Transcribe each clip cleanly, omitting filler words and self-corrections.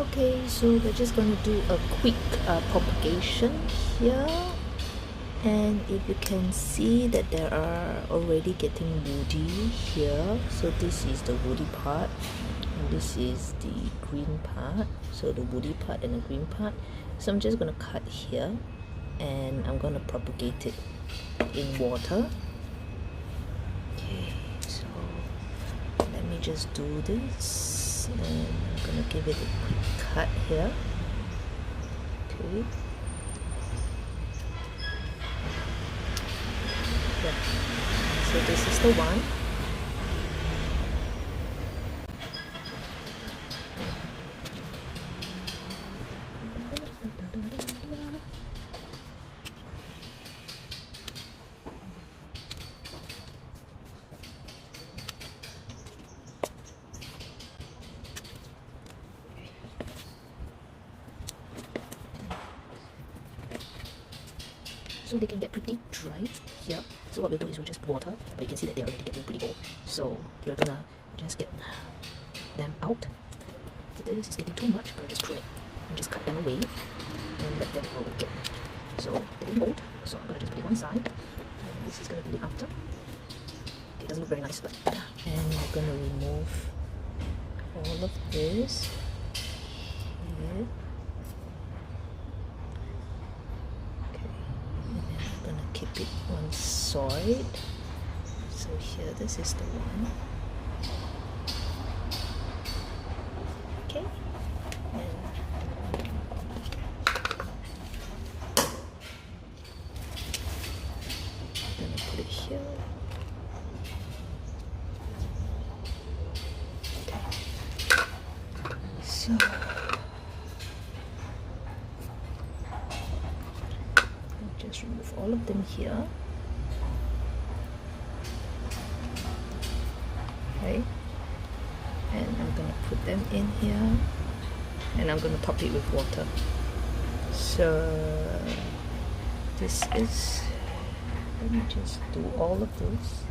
Okay, so we're just going to do a quick propagation here, and if you can see that there are already getting woody here, so this is the woody part and this is the green part, so the woody part and the green part. So I'm just going to cut here and I'm going to propagate it in water. Okay, so let me just do this, and I'm going to give it a quick cut here. Okay, yeah, so this is the one. So they can get pretty dry here. So what we'll do is we'll just water, but you can see that they're already getting pretty old. So we're gonna just get them out. If this is getting too much, we'll just prune it and just cut them away and let them grow again. So they're getting old, so I'm gonna just put it one side. And this is gonna be the after. It doesn't look very nice, but and we're gonna remove all of this here. Keep it one side. So here, this is the one. Okay. And I'm gonna put it here. Okay. So just remove all of them here. Okay, and I'm gonna put them in here, and I'm gonna top it with water. So this is, let me just do all of this.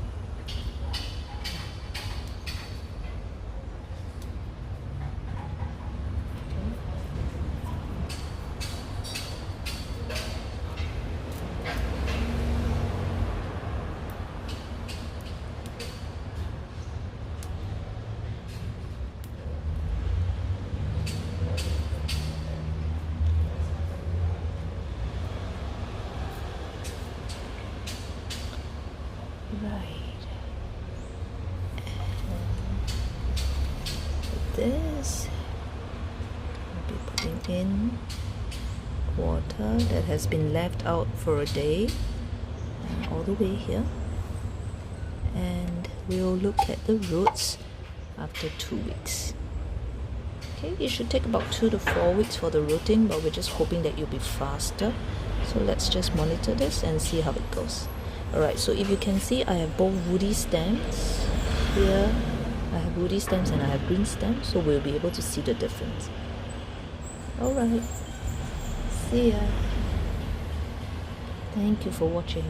Right, and this I'll be putting in water that has been left out for a day, all the way here, and we'll look at the roots after 2 weeks. Okay, it should take about 2 to 4 weeks for the rooting, but we're just hoping that you'll be faster. So let's just monitor this and see how it goes. Alright, so if you can see, I have both woody stems here. I have woody stems and I have green stems, so we'll be able to see the difference. Alright, see ya. Thank you for watching.